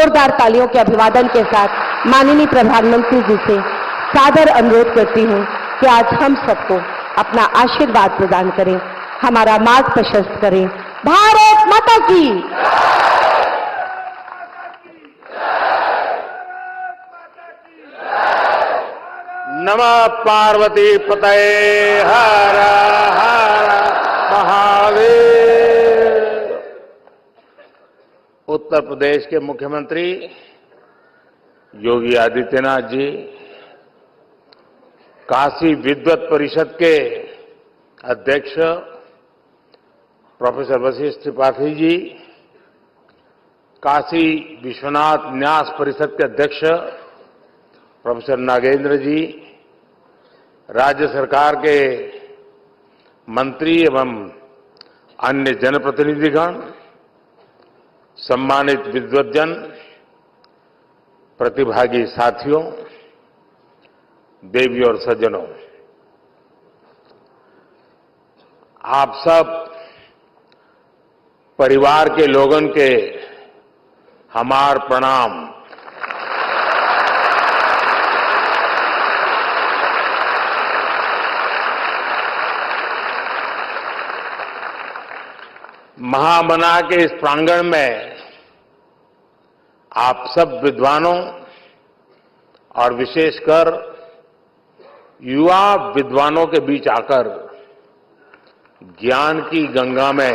जोरदार तालियों के अभिवादन के साथ माननीय प्रधानमंत्री जी से सादर अनुरोध करती हूं कि आज हम सबको अपना आशीर्वाद प्रदान करें, हमारा मार्ग प्रशस्त करें। भारत माता की। नमः पार्वती पतये हर हर महादेव। उत्तर प्रदेश के मुख्यमंत्री योगी आदित्यनाथ जी, काशी विद्वत परिषद के अध्यक्ष प्रोफेसर वशिष्ठ त्रिपाठी जी, काशी विश्वनाथ न्यास परिषद के अध्यक्ष प्रोफेसर नागेंद्र जी, राज्य सरकार के मंत्री एवं अन्य जनप्रतिनिधिगण, सम्मानित विद्वद्जन, प्रतिभागी साथियों, देवी और सज्जनों, आप सब परिवार के लोगन के हमार प्रणाम। महामना के इस प्रांगण में आप सब विद्वानों और विशेषकर युवा विद्वानों के बीच आकर ज्ञान की गंगा में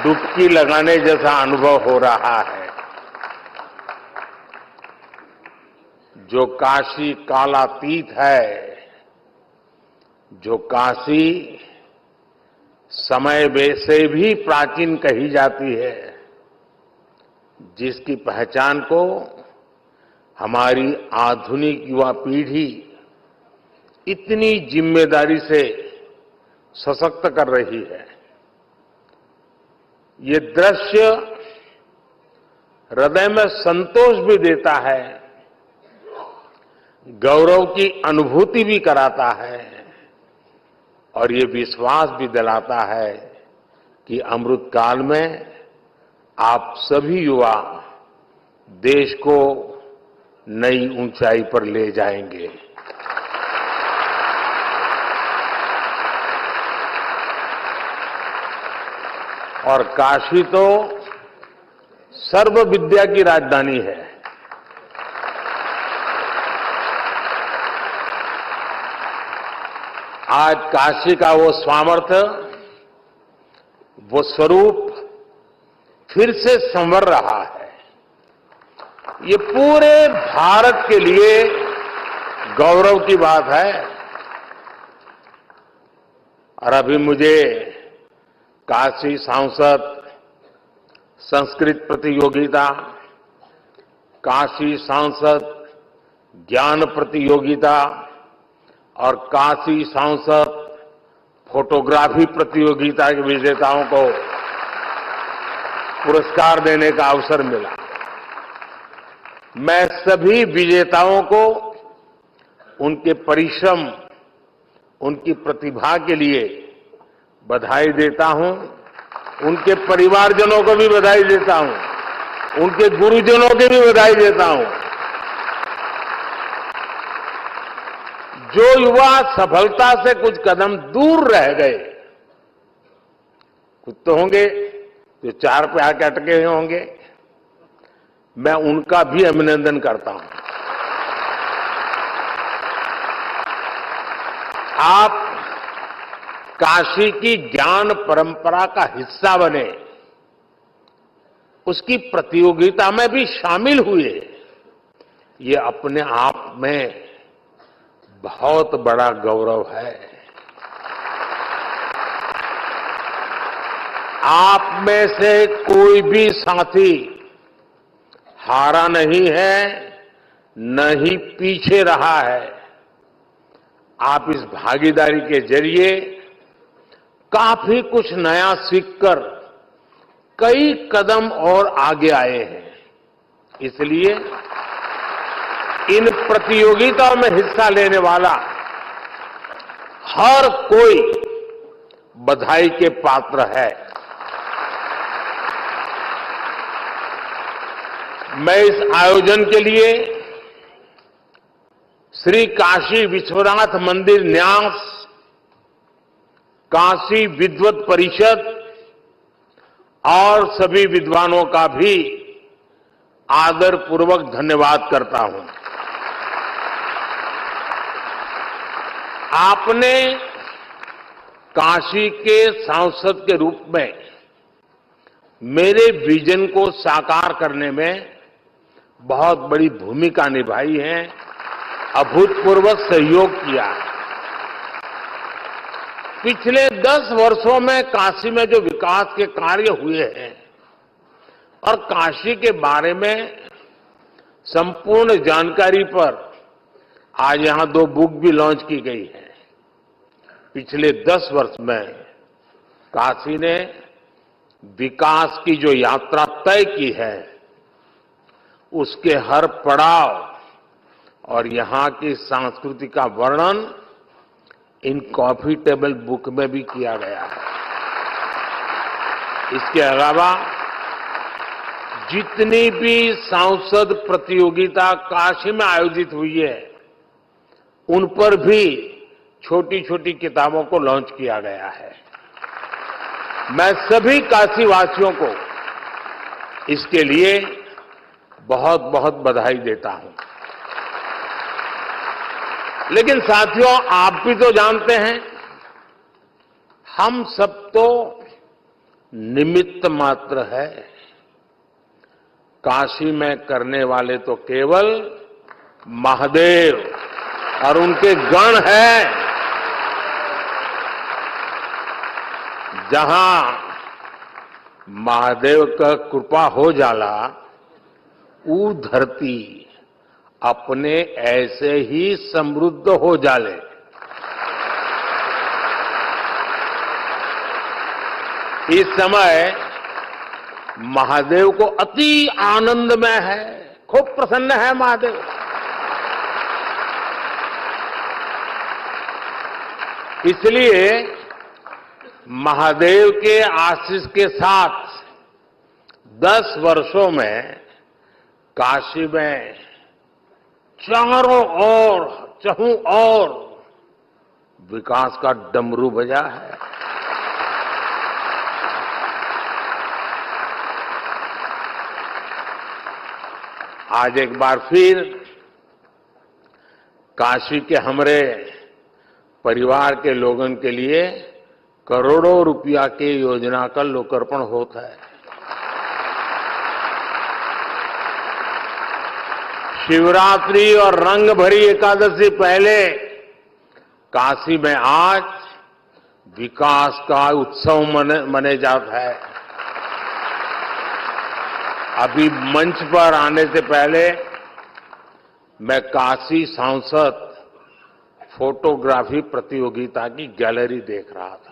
डुबकी लगाने जैसा अनुभव हो रहा है। जो काशी कालातीत है, जो काशी समय से भी प्राचीन कही जाती है, जिसकी पहचान को हमारी आधुनिक युवा पीढ़ी इतनी जिम्मेदारी से सशक्त कर रही है, ये दृश्य हृदय में संतोष भी देता है, गौरव की अनुभूति भी कराता है और ये विश्वास भी दिलाता है कि अमृत काल में आप सभी युवा देश को नई ऊंचाई पर ले जाएंगे। और काशी तो सर्व विद्या की राजधानी है। आज काशी का वो सामर्थ्य, वो स्वरूप फिर से संवर रहा है। ये पूरे भारत के लिए गौरव की बात है। और अभी मुझे काशी सांसद संस्कृत प्रतियोगिता, काशी सांसद ज्ञान प्रतियोगिता और काशी सांसद फोटोग्राफी प्रतियोगिता के विजेताओं को पुरस्कार देने का अवसर मिला। मैं सभी विजेताओं को उनके परिश्रम, उनकी प्रतिभा के लिए बधाई देता हूं। उनके परिवारजनों को भी बधाई देता हूं, उनके गुरुजनों की भी बधाई देता हूं। जो युवा सफलता से कुछ कदम दूर रह गए, कुछ तो होंगे जो 4 पे आके अटके हुए होंगे, मैं उनका भी अभिनंदन करता हूं। आप काशी की ज्ञान परंपरा का हिस्सा बने, उसकी प्रतियोगिता में भी शामिल हुए, ये अपने आप में बहुत बड़ा गौरव है। आप में से कोई भी साथी हारा नहीं है, न ही पीछे रहा है। आप इस भागीदारी के जरिए काफी कुछ नया सीखकर कई कदम और आगे आए हैं। इसलिए इन प्रतियोगिताओं में हिस्सा लेने वाला हर कोई बधाई के पात्र है। मैं इस आयोजन के लिए श्री काशी विश्वनाथ मंदिर न्यास, काशी विद्वत परिषद और सभी विद्वानों का भी आदर पूर्वक धन्यवाद करता हूं। आपने काशी के सांसद के रूप में मेरे विजन को साकार करने में बहुत बड़ी भूमिका निभाई है, अभूतपूर्व सहयोग किया है। पिछले 10 वर्षों में काशी में जो विकास के कार्य हुए हैं और काशी के बारे में संपूर्ण जानकारी पर आज यहां 2 बुक भी लॉन्च की गई है। पिछले 10 वर्ष में काशी ने विकास की जो यात्रा तय की है, उसके हर पड़ाव और यहां की संस्कृति का वर्णन इन कॉफी टेबल बुक में भी किया गया है। इसके अलावा जितनी भी सांसद प्रतियोगिता काशी में आयोजित हुई है, उन पर भी छोटी छोटी किताबों को लॉन्च किया गया है। मैं सभी काशीवासियों को इसके लिए बहुत बहुत बधाई देता हूं। लेकिन साथियों, आप भी तो जानते हैं, हम सब तो निमित्त मात्र है। काशी में करने वाले तो केवल महादेव और उनके गण हैं। जहां महादेव का कृपा हो जाला, ऊ धरती अपने ऐसे ही समृद्ध हो जाले। इस समय महादेव को अति आनंद में है, खूब प्रसन्न है महादेव। इसलिए महादेव के आशीष के साथ 10 वर्षों में काशी में चारों ओर चहु और विकास का डमरू बजा है। आज एक बार फिर काशी के हमारे परिवार के लोगों के लिए करोड़ों रुपया की योजना का लोकार्पण होता है। शिवरात्रि और रंग भरी एकादशी पहले काशी में आज विकास का उत्सव मने जाता है। अभी मंच पर आने से पहले मैं काशी सांसद फोटोग्राफी प्रतियोगिता की गैलरी देख रहा था।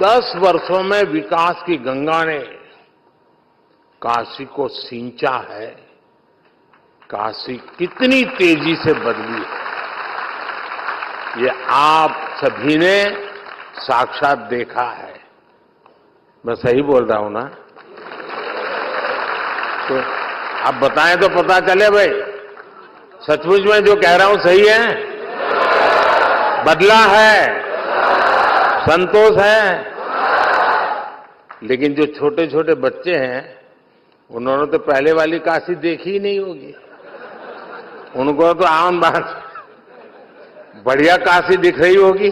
10 वर्षों में विकास की गंगा ने काशी को सींचा है। काशी कितनी तेजी से बदली है, ये आप सभी ने साक्षात देखा है। मैं सही बोल रहा हूं ना? तो आप बताएं तो पता चले भाई, सचमुच में जो कह रहा हूं सही है? बदला है, संतोष है। लेकिन जो छोटे छोटे बच्चे हैं, उन्होंने तो पहले वाली काशी देखी ही नहीं होगी। उनको तो आम बात बढ़िया काशी दिख रही होगी।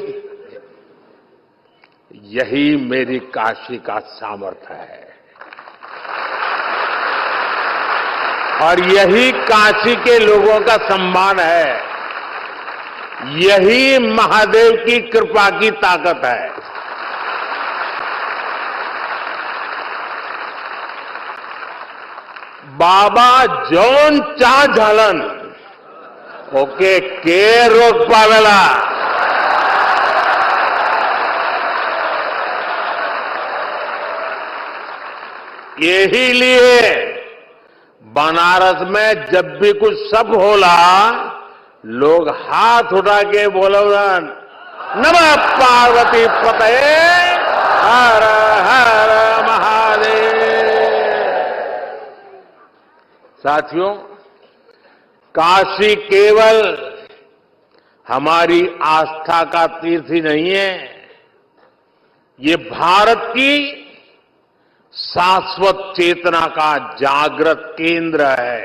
यही मेरी काशी का सामर्थ्य है और यही काशी के लोगों का सम्मान है। यही महादेव की कृपा की ताकत है। बाबा जौन चा झालन ओके के रोक पावेला। यही लिए बनारस में जब भी कुछ सब होला, लोग हाथ उठा के बोलन नमः पार्वती पतये हर हर महादेव। साथियों, काशी केवल हमारी आस्था का तीर्थ ही नहीं है, ये भारत की शाश्वत चेतना का जागृत केंद्र है।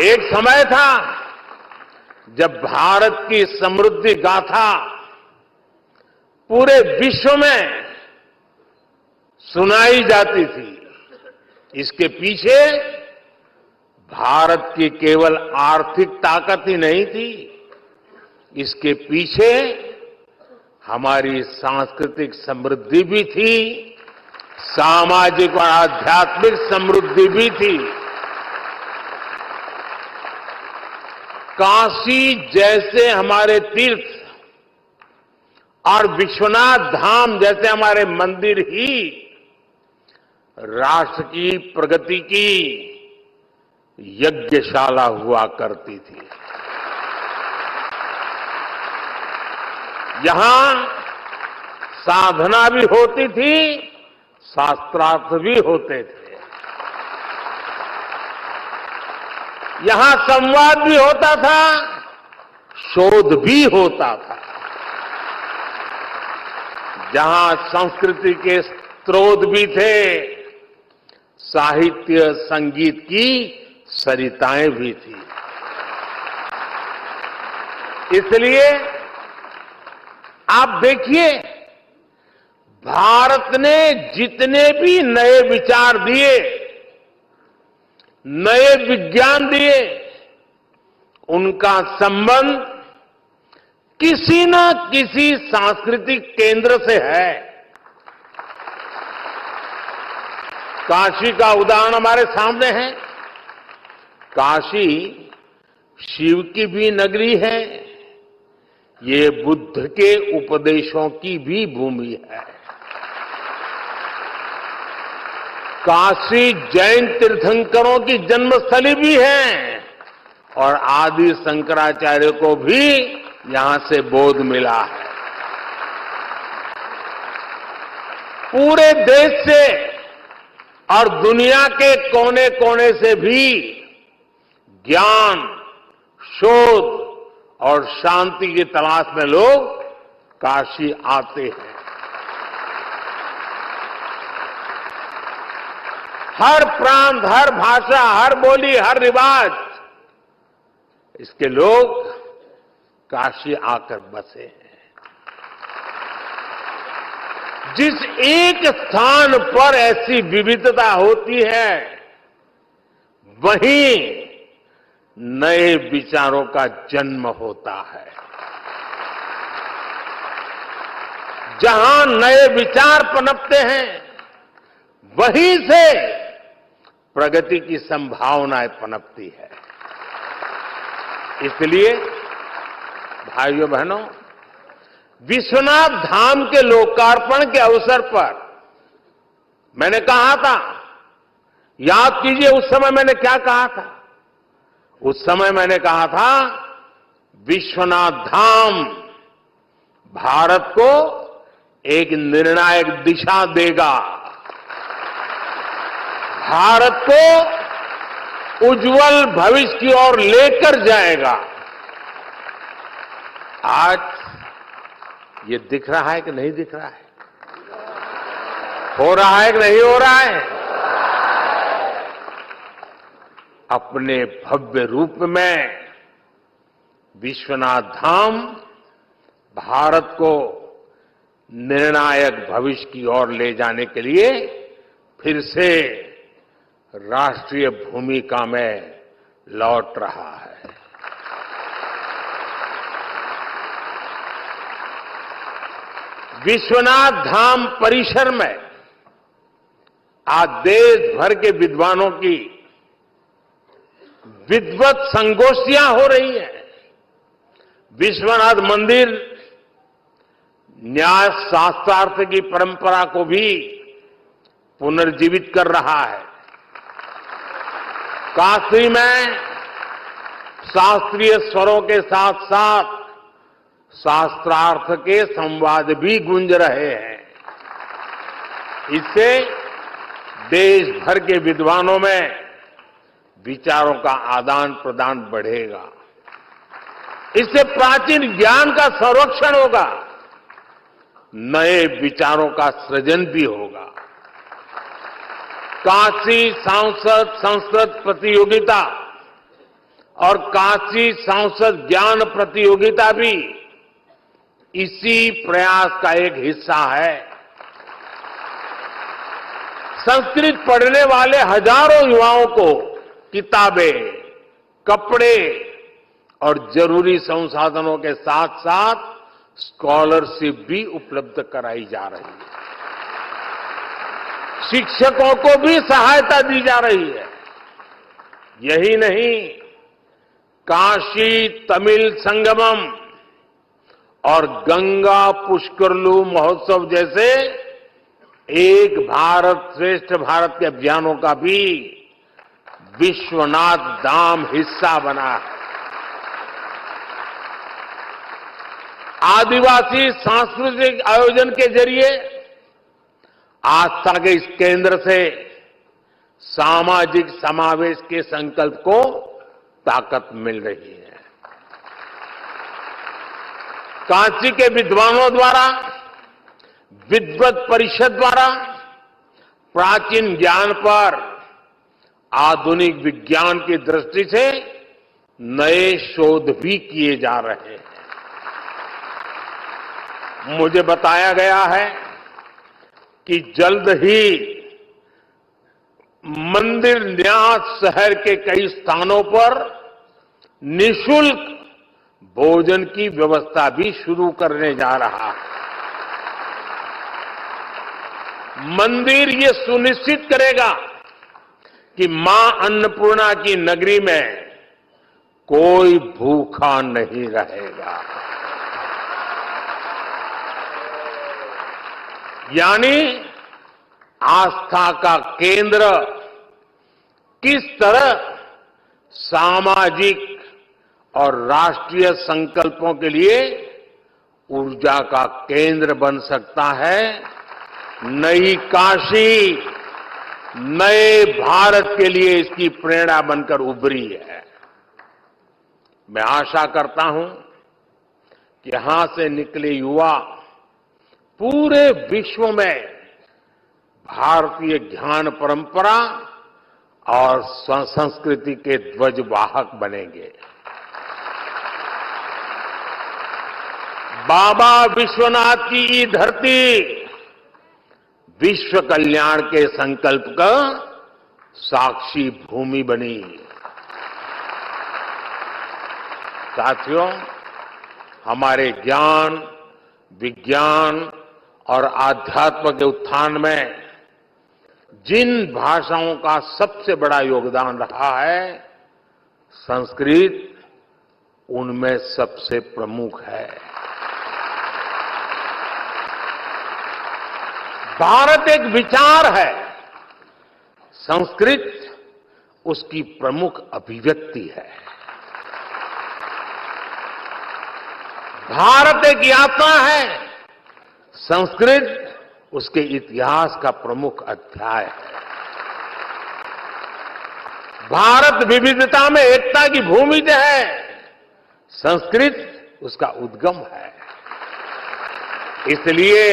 एक समय था जब भारत की समृद्धि गाथा पूरे विश्व में सुनाई जाती थी। इसके पीछे भारत की केवल आर्थिक ताकत ही नहीं थी, इसके पीछे हमारी सांस्कृतिक समृद्धि भी थी, सामाजिक और आध्यात्मिक समृद्धि भी थी। काशी जैसे हमारे तीर्थ और विश्वनाथ धाम जैसे हमारे मंदिर ही राष्ट्र की प्रगति की यज्ञशाला हुआ करती थी। यहां साधना भी होती थी, शास्त्रार्थ भी होते थे। यहां संवाद भी होता था, शोध भी होता था। जहां संस्कृति के स्रोत भी थे, साहित्य संगीत की सरिताएं भी थी। इसलिए आप देखिए, भारत ने जितने भी नए विचार दिए, नए विज्ञान दिए, उनका संबंध किसी न किसी सांस्कृतिक केंद्र से है। काशी का उदाहरण हमारे सामने है। काशी शिव की भी नगरी है, ये बुद्ध के उपदेशों की भी भूमि है। काशी जैन तीर्थंकरों की जन्मस्थली भी है और आदि शंकराचार्य को भी यहां से बोध मिला है। पूरे देश से और दुनिया के कोने कोने से भी ज्ञान, शोध और शांति की तलाश में लोग काशी आते हैं। हर प्रांत, हर भाषा, हर बोली, हर रिवाज, इसके लोग काशी आकर बसे हैं। जिस एक स्थान पर ऐसी विविधता होती है, वहीं नए विचारों का जन्म होता है। जहां नए विचार पनपते हैं, वहीं से प्रगति की संभावनाएं पनपती है। इसलिए भाइयों बहनों, विश्वनाथ धाम के लोकार्पण के अवसर पर मैंने कहा था, याद कीजिए उस समय मैंने क्या कहा था। उस समय मैंने कहा था, विश्वनाथ धाम भारत को एक निर्णायक दिशा देगा, भारत को उज्जवल भविष्य की ओर लेकर जाएगा। आज ये दिख रहा है कि नहीं दिख रहा है? हो रहा है कि नहीं हो रहा है? अपने भव्य रूप में विश्वनाथ धाम भारत को निर्णायक भविष्य की ओर ले जाने के लिए फिर से राष्ट्रीय भूमिका में लौट रहा है। विश्वनाथ धाम परिसर में आज देश भर के विद्वानों की विद्वत संगोष्ठियां हो रही हैं। विश्वनाथ मंदिर न्याय शास्त्रार्थ की परंपरा को भी पुनर्जीवित कर रहा है। काशी में शास्त्रीय स्वरों के साथ साथ शास्त्रार्थ के संवाद भी गूंज रहे हैं। इससे देश भर के विद्वानों में विचारों का आदान प्रदान बढ़ेगा। इससे प्राचीन ज्ञान का संरक्षण होगा, नए विचारों का सृजन भी होगा। काशी सांसद संस्कृत प्रतियोगिता और काशी सांसद ज्ञान प्रतियोगिता भी इसी प्रयास का एक हिस्सा है। संस्कृत पढ़ने वाले हजारों युवाओं को किताबें, कपड़े और जरूरी संसाधनों के साथ साथ स्कॉलरशिप भी उपलब्ध कराई जा रही है। शिक्षकों को भी सहायता दी जा रही है। यही नहीं, काशी तमिल संगमम और गंगा पुष्करलू महोत्सव जैसे एक भारत श्रेष्ठ भारत के अभियानों का भी विश्वनाथ धाम हिस्सा बना है। आदिवासी सांस्कृतिक आयोजन के जरिए आस्था के इस केंद्र से सामाजिक समावेश के संकल्प को ताकत मिल रही है। काशी के विद्वानों द्वारा, विद्वत परिषद द्वारा प्राचीन ज्ञान पर आधुनिक विज्ञान की दृष्टि से नए शोध भी किए जा रहे हैं। मुझे बताया गया है कि जल्द ही मंदिर न्यास शहर के कई स्थानों पर निःशुल्क भोजन की व्यवस्था भी शुरू करने जा रहा है। मंदिर ये सुनिश्चित करेगा कि मां अन्नपूर्णा की नगरी में कोई भूखा नहीं रहेगा। यानी आस्था का केंद्र किस तरह सामाजिक और राष्ट्रीय संकल्पों के लिए ऊर्जा का केंद्र बन सकता है। नई काशी नए भारत के लिए इसकी प्रेरणा बनकर उभरी है। मैं आशा करता हूं कि यहां से निकले युवा पूरे विश्व में भारतीय ज्ञान परंपरा और संस्कृति के ध्वजवाहक बनेंगे। बाबा विश्वनाथ की ये धरती विश्व कल्याण के संकल्प का साक्षी भूमि बनी। साथियों, हमारे ज्ञान, विज्ञान और आध्यात्म के उत्थान में जिन भाषाओं का सबसे बड़ा योगदान रहा है, संस्कृत उनमें सबसे प्रमुख है। भारत एक विचार है, संस्कृत उसकी प्रमुख अभिव्यक्ति है। भारत एक यात्रा है, संस्कृत उसके इतिहास का प्रमुख अध्याय है। भारत विविधता में एकता की भूमि है, संस्कृत उसका उद्गम है। इसलिए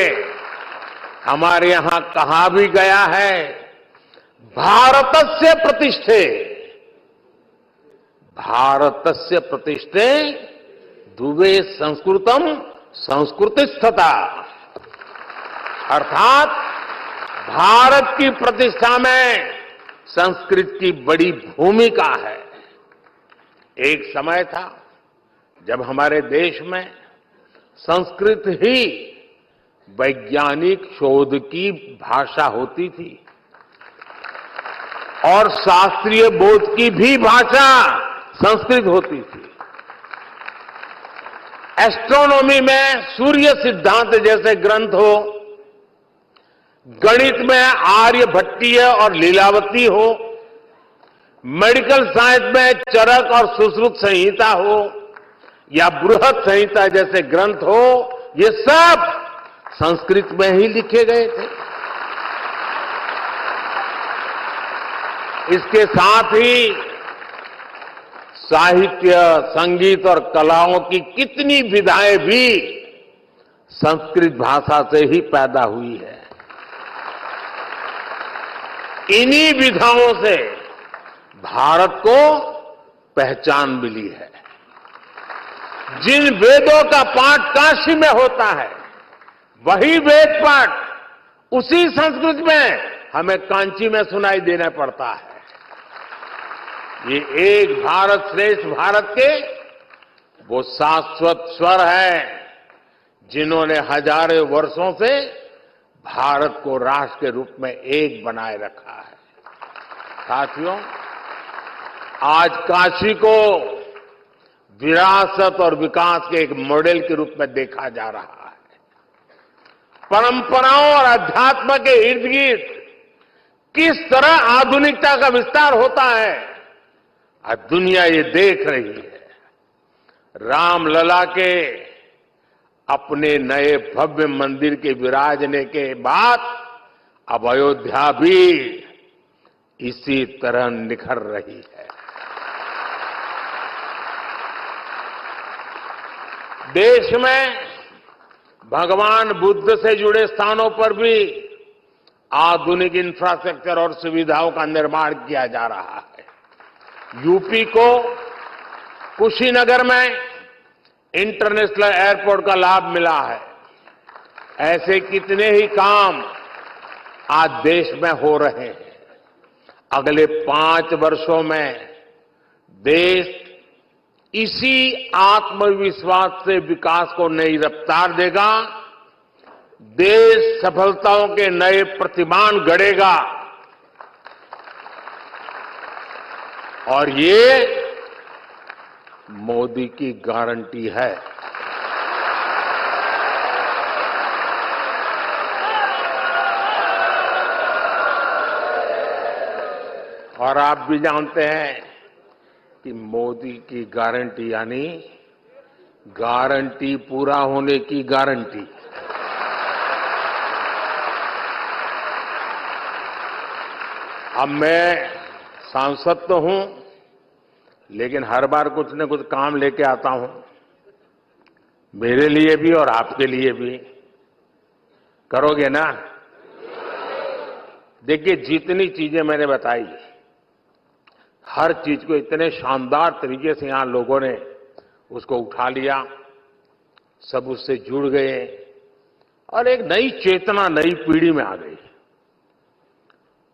हमारे यहां कहा भी गया है, भारतस्य प्रतिष्ठे, भारतस्य प्रतिष्ठे दुवे संस्कृतम संस्कृतिस्थता, अर्थात भारत की प्रतिष्ठा में संस्कृत की बड़ी भूमिका है। एक समय था जब हमारे देश में संस्कृत ही वैज्ञानिक शोध की भाषा होती थी और शास्त्रीय बोध की भी भाषा संस्कृत होती थी। एस्ट्रोनॉमी में सूर्य सिद्धांत जैसे ग्रंथ हो, गणित में आर्यभट्टीय और लीलावती हो, मेडिकल साइंस में चरक और सुश्रुत संहिता हो या बृहद संहिता जैसे ग्रंथ हो, ये सब संस्कृत में ही लिखे गए थे। इसके साथ ही साहित्य, संगीत और कलाओं की कितनी विधाएं भी संस्कृत भाषा से ही पैदा हुई है। इन्हीं विधाओं से भारत को पहचान मिली है। जिन वेदों का पाठ काशी में होता है, वही वेद पाठ उसी संस्कृत में हमें कांची में सुनाई देना पड़ता है। ये एक भारत श्रेष्ठ भारत के वो शाश्वत स्वर हैं जिन्होंने हजारों वर्षों से भारत को राष्ट्र के रूप में एक बनाए रखा है। साथियों, आज काशी को विरासत और विकास के एक मॉडल के रूप में देखा जा रहा है। परंपराओं और अध्यात्म के इर्द गिर्द किस तरह आधुनिकता का विस्तार होता है, आज दुनिया ये देख रही है। रामलला के अपने नए भव्य मंदिर के विराजने के बाद अब अयोध्या भी इसी तरह निखर रही है। देश में भगवान बुद्ध से जुड़े स्थानों पर भी आधुनिक इंफ्रास्ट्रक्चर और सुविधाओं का निर्माण किया जा रहा है। यूपी को कुशीनगर में इंटरनेशनल एयरपोर्ट का लाभ मिला है। ऐसे कितने ही काम आज देश में हो रहे हैं। अगले 5 वर्षों में देश इसी आत्मविश्वास से विकास को नई रफ्तार देगा। देश सफलताओं के नए प्रतिमान गढ़ेगा और ये मोदी की गारंटी है। और आप भी जानते हैं कि मोदी की गारंटी यानी गारंटी पूरा होने की गारंटी। अब मैं सांसद तो हूं, लेकिन हर बार कुछ न कुछ काम लेके आता हूं, मेरे लिए भी और आपके लिए भी। करोगे ना? देखिए, जितनी चीजें मैंने बताई, हर चीज को इतने शानदार तरीके से यहां लोगों ने उसको उठा लिया, सब उससे जुड़ गए और एक नई चेतना नई पीढ़ी में आ गई।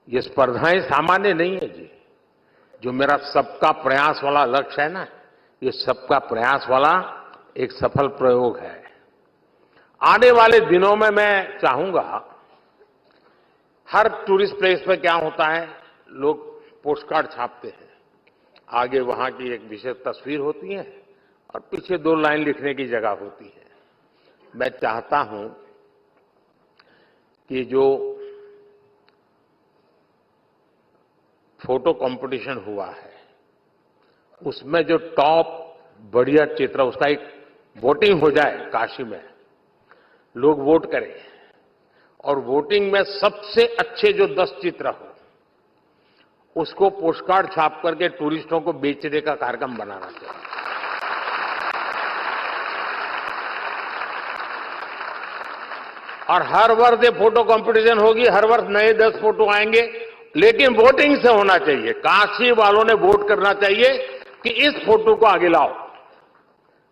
ये स्पर्धाएं सामान्य नहीं है जी। जो मेरा सबका प्रयास वाला लक्ष्य है ना, ये सबका प्रयास वाला एक सफल प्रयोग है। आने वाले दिनों में मैं चाहूंगा, हर टूरिस्ट प्लेस पे क्या होता है, लोग पोस्टकार्ड छापते हैं। आगे वहां की एक विशेष तस्वीर होती है और पीछे 2 लाइन लिखने की जगह होती है। मैं चाहता हूं कि जो फोटो कंपटीशन हुआ है, उसमें जो टॉप बढ़िया चित्र, उसका एक वोटिंग हो जाए काशी में, लोग वोट करें और वोटिंग में सबसे अच्छे जो 10 चित्र हो, उसको पोस्टकार्ड छाप करके टूरिस्टों को बेचने का कार्यक्रम बनाना चाहिए। और हर वर्ष ये फोटो कंपटीशन होगी, हर वर्ष नए 10 फोटो आएंगे, लेकिन वोटिंग से होना चाहिए। काशी वालों ने वोट करना चाहिए कि इस फोटो को आगे लाओ।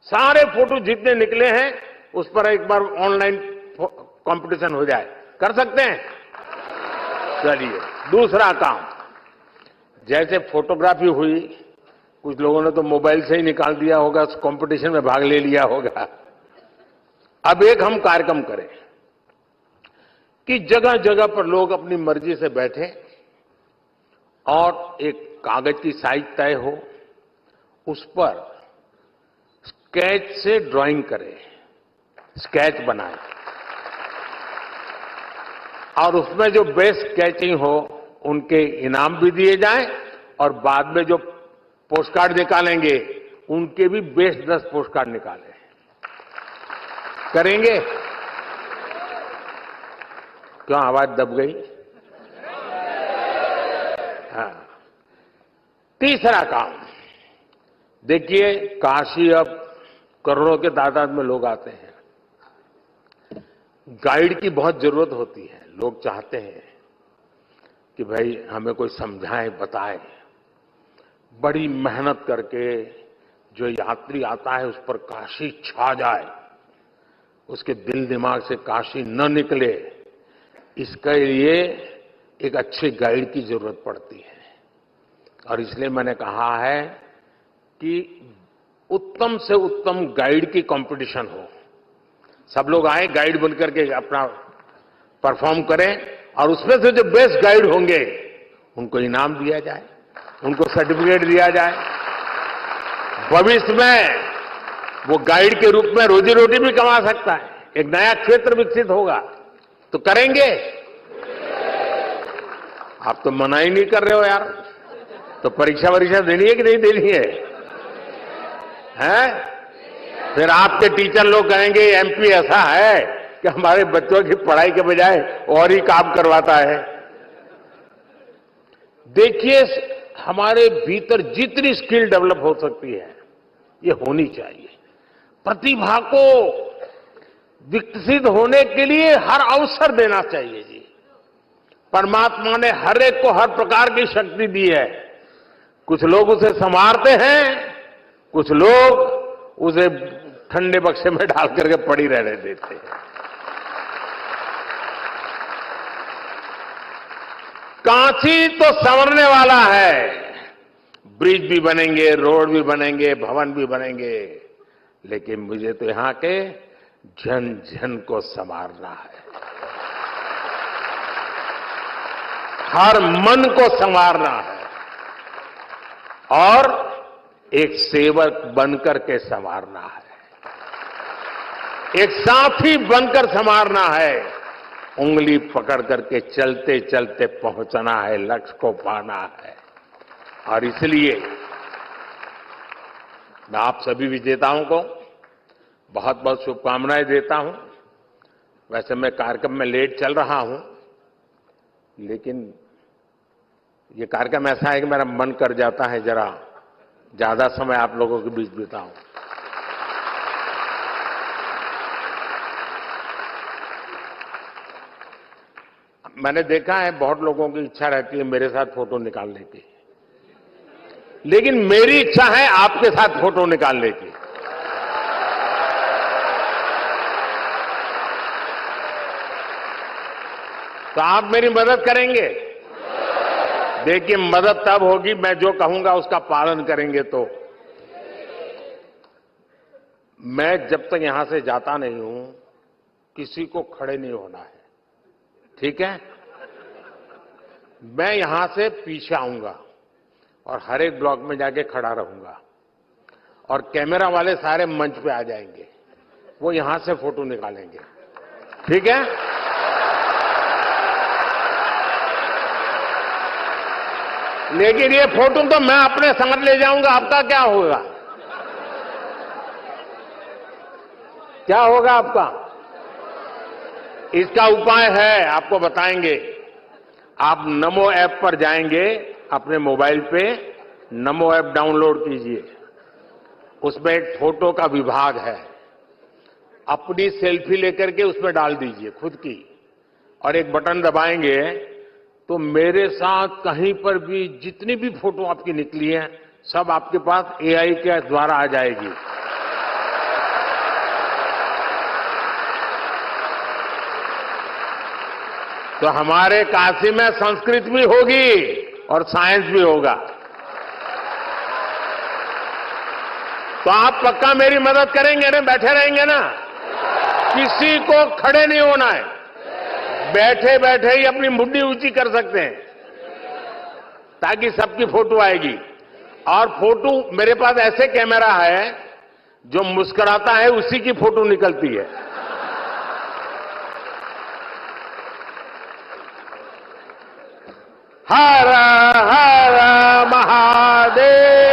सारे फोटो जितने निकले हैं उस पर एक बार ऑनलाइन कंपटीशन हो जाए। कर सकते हैं? चलिए, दूसरा काम, जैसे फोटोग्राफी हुई, कुछ लोगों ने तो मोबाइल से ही निकाल दिया होगा, उस कंपटीशन में भाग ले लिया होगा। अब एक हम कार्यक्रम करें कि जगह जगह पर लोग अपनी मर्जी से बैठे और एक कागज की साइज तय हो, उस पर स्केच से ड्राइंग करें, स्केच बनाएं और उसमें जो बेस्ट स्केचिंग हो उनके इनाम भी दिए जाएं और बाद में जो पोस्टकार्ड निकालेंगे उनके भी बेस्ट 10 पोस्टकार्ड निकालें। करेंगे? क्यों आवाज दब गई? हाँ, तीसरा काम, देखिए काशी अब करोड़ों के तादाद में लोग आते हैं। गाइड की बहुत जरूरत होती है। लोग चाहते हैं कि भाई हमें कोई समझाए, बताए। बड़ी मेहनत करके जो यात्री आता है उस पर काशी छा जाए, उसके दिल दिमाग से काशी न निकले, इसके लिए एक अच्छे गाइड की जरूरत पड़ती है। और इसलिए मैंने कहा है कि उत्तम से उत्तम गाइड की कंपटीशन हो। सब लोग आए, गाइड बनकर के अपना परफॉर्म करें और उसमें से जो बेस्ट गाइड होंगे उनको इनाम दिया जाए, उनको सर्टिफिकेट दिया जाए। भविष्य में वो गाइड के रूप में रोजी रोटी भी कमा सकता है, एक नया क्षेत्र विकसित होगा। तो करेंगे? आप तो मना ही नहीं कर रहे हो यार। तो परीक्षा वरीक्षा देनी है कि नहीं देनी है? हैं? फिर आपके टीचर लोग कहेंगे एमपी ऐसा है कि हमारे बच्चों की पढ़ाई के बजाय और ही काम करवाता है। देखिए, हमारे भीतर जितनी स्किल डेवलप हो सकती है ये होनी चाहिए। प्रतिभा को विकसित होने के लिए हर अवसर देना चाहिए जी। परमात्मा ने हर एक को हर प्रकार की शक्ति दी है। कुछ लोग उसे संवारते हैं, कुछ लोग उसे ठंडे बक्से में डाल करके पड़ी रहने देते हैं। काशी तो संवरने वाला है। ब्रिज भी बनेंगे, रोड भी बनेंगे, भवन भी बनेंगे, लेकिन मुझे तो यहां के जन जन को संवारना है। हर मन को संवारना है और एक सेवक बनकर के संवारना है, एक साथी बनकर संवारना है। उंगली पकड़ करके चलते चलते पहुंचना है, लक्ष्य को पाना है। और इसलिए मैं आप सभी विजेताओं को बहुत बहुत शुभकामनाएं देता हूं। वैसे मैं कार्यक्रम में लेट चल रहा हूं, लेकिन ये कार्यक्रम ऐसा है कि मेरा मन कर जाता है जरा ज्यादा समय आप लोगों के बीच बिताऊं। मैंने देखा है बहुत लोगों की इच्छा रहती है मेरे साथ फोटो निकालने की, लेकिन मेरी इच्छा है आपके साथ फोटो निकालने की। तो आप मेरी मदद करेंगे? देखिए, मदद तब होगी मैं जो कहूंगा उसका पालन करेंगे। तो मैं जब तक यहां से जाता नहीं हूं किसी को खड़े नहीं होना है, ठीक है? मैं यहां से पीछे आऊंगा और हर एक ब्लॉक में जाके खड़ा रहूंगा और कैमरा वाले सारे मंच पे आ जाएंगे, वो यहां से फोटो निकालेंगे, ठीक है? लेकिन ये फोटो तो मैं अपने संग ले जाऊंगा, आपका क्या होगा? क्या होगा आपका? इसका उपाय है, आपको बताएंगे। आप नमो ऐप पर जाएंगे, अपने मोबाइल पे नमो ऐप डाउनलोड कीजिए। उसमें एक फोटो का विभाग है, अपनी सेल्फी लेकर के उसमें डाल दीजिए खुद की, और एक बटन दबाएंगे तो मेरे साथ कहीं पर भी जितनी भी फोटो आपकी निकली है सब आपके पास एआई के द्वारा आ जाएगी। तो हमारे काशी में संस्कृत भी होगी और साइंस भी होगा। तो आप पक्का मेरी मदद करेंगे ना? बैठे रहेंगे ना? किसी को खड़े नहीं होना है, बैठे बैठे ही अपनी मुट्ठी ऊंची कर सकते हैं ताकि सबकी फोटो आएगी। और फोटो मेरे पास ऐसे कैमरा है जो मुस्कुराता है उसी की फोटो निकलती है। हर हर महादेव।